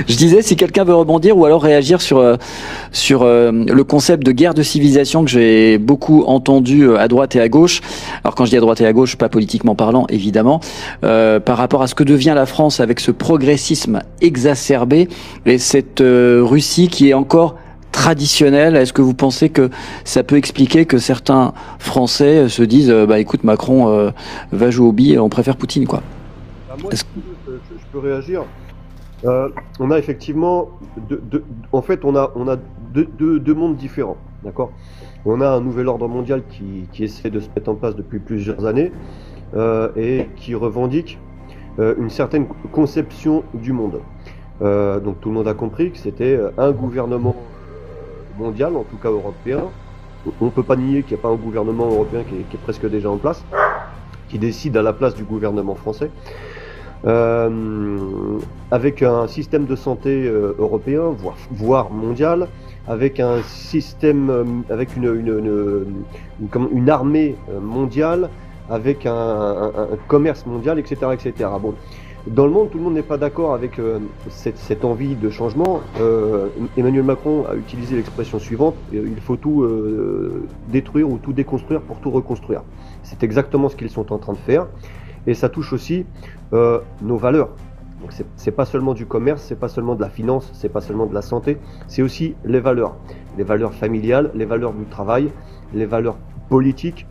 Je disais, si quelqu'un veut rebondir ou alors réagir sur le concept de guerre de civilisation que j'ai beaucoup entendu à droite et à gauche. Alors quand je dis à droite et à gauche, pas politiquement parlant, évidemment, par rapport à ce que devient la France avec ce progressisme exacerbé et cette Russie qui est encore traditionnelle. Est-ce que vous pensez que ça peut expliquer que certains Français se disent, bah écoute, Macron va jouer aux billes, on préfère Poutine, quoi. Ah, moi, Est-ce- je peux réagir. On a effectivement, en fait, on a deux mondes différents, d'accord? On a un nouvel ordre mondial qui essaie de se mettre en place depuis plusieurs années et qui revendique une certaine conception du monde. Donc tout le monde a compris que c'était un gouvernement mondial, en tout cas européen. On ne peut pas nier qu'il n'y a pas un gouvernement européen qui est presque déjà en place, qui décide à la place du gouvernement français. Avec un système de santé européen, voire mondial, avec un système, avec une armée mondiale, avec un commerce mondial, etc., etc. Bon, dans le monde, tout le monde n'est pas d'accord avec cette envie de changement. Emmanuel Macron a utilisé l'expression suivante, il faut tout détruire ou tout déconstruire pour tout reconstruire. C'est exactement ce qu'ils sont en train de faire. Et ça touche aussi nos valeurs. Donc c'est pas seulement du commerce, c'est pas seulement de la finance, c'est pas seulement de la santé, c'est aussi les valeurs familiales, les valeurs du travail, les valeurs politiques,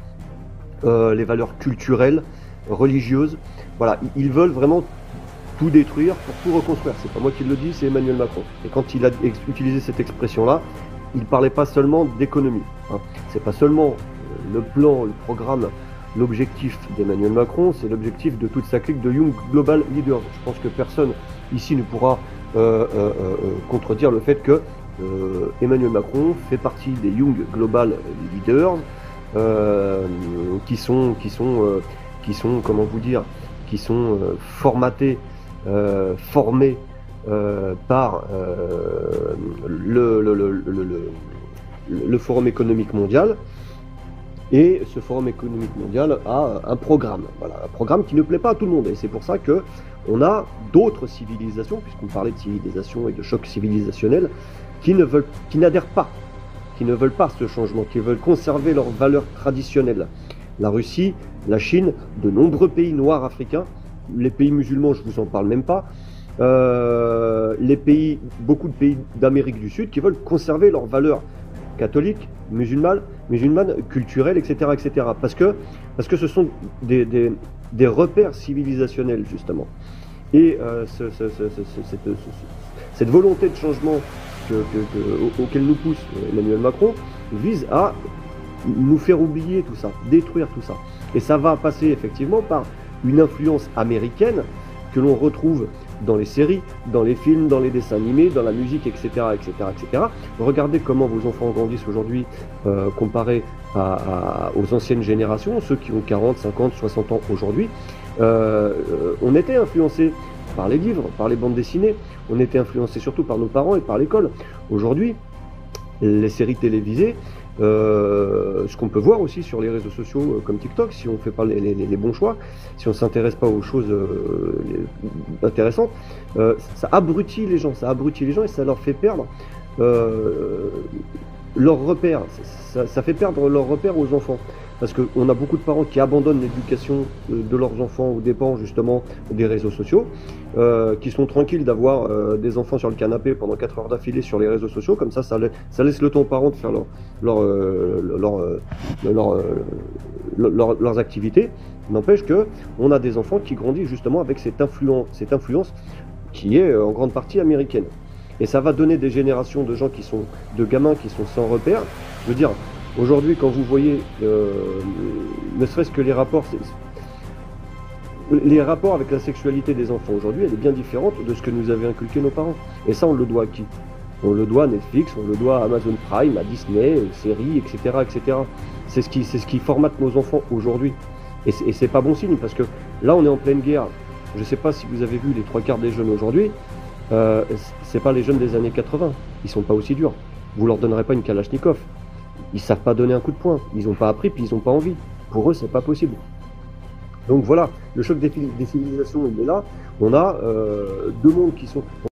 les valeurs culturelles, religieuses. Voilà, ils veulent vraiment tout détruire pour tout reconstruire. C'est pas moi qui le dis, c'est Emmanuel Macron. Et quand il a utilisé cette expression-là, il parlait pas seulement d'économie. Hein. C'est pas seulement le plan, le programme. L'objectif d'Emmanuel Macron, c'est l'objectif de toute sa clique de Young Global Leaders. Je pense que personne ici ne pourra contredire le fait que Emmanuel Macron fait partie des Young Global Leaders qui sont comment vous dire, qui sont formatés, formés par le Forum économique mondial. Et ce Forum économique mondial a un programme, voilà, un programme qui ne plaît pas à tout le monde. Et c'est pour ça que on a d'autres civilisations, puisqu'on parlait de civilisation et de choc civilisationnel, qui n'adhèrent pas, qui ne veulent pas ce changement, qui veulent conserver leurs valeurs traditionnelles. La Russie, la Chine, de nombreux pays noirs africains, les pays musulmans, je vous en parle même pas, beaucoup de pays d'Amérique du Sud qui veulent conserver leurs valeurs catholiques, musulmanes, culturelles, etc., etc. Parce que ce sont des repères civilisationnels, justement. Et cette volonté de changement auquel nous pousse Emmanuel Macron vise à nous faire oublier tout ça, détruire tout ça. Et ça va passer effectivement par une influence américaine que l'on retrouve dans les séries, dans les films, dans les dessins animés, dans la musique, etc., etc., etc. Regardez comment vos enfants grandissent aujourd'hui comparé aux anciennes générations, ceux qui ont 40, 50, 60 ans aujourd'hui. On était influencés par les livres, par les bandes dessinées, on était influencés surtout par nos parents et par l'école. Aujourd'hui, les séries télévisées, ce qu'on peut voir aussi sur les réseaux sociaux comme TikTok, si on ne fait pas les bons choix, si on ne s'intéresse pas aux choses intéressantes, ça abrutit les gens et ça leur fait perdre leurs repères, ça fait perdre leurs repères aux enfants. Parce qu'on a beaucoup de parents qui abandonnent l'éducation de leurs enfants aux dépens justement des réseaux sociaux, qui sont tranquilles d'avoir des enfants sur le canapé pendant 4 heures d'affilée sur les réseaux sociaux, comme ça laisse le temps aux parents de faire leurs activités. N'empêche que on a des enfants qui grandissent justement avec cette influence qui est en grande partie américaine. Et ça va donner des générations de gamins qui sont sans repères. Je veux dire, aujourd'hui, quand vous voyez, ne serait-ce que les rapports avec la sexualité des enfants aujourd'hui, elle est bien différente de ce que nous avaient inculqué nos parents. Et ça, on le doit à qui? On le doit à Netflix, on le doit à Amazon Prime, à Disney, aux séries, etc., etc. C'est ce qui formate nos enfants aujourd'hui. Et c'est pas bon signe, parce que là, on est en pleine guerre. Je ne sais pas si vous avez vu les 3/4 des jeunes aujourd'hui. C'est pas les jeunes des années 80. Ils sont pas aussi durs. Vous leur donnerez pas une Kalachnikov. Ils savent pas donner un coup de poing. Ils ont pas appris, puis ils ont pas envie. Pour eux, c'est pas possible. Donc voilà, le choc des civilisations, il est là. On a deux mondes qui sont...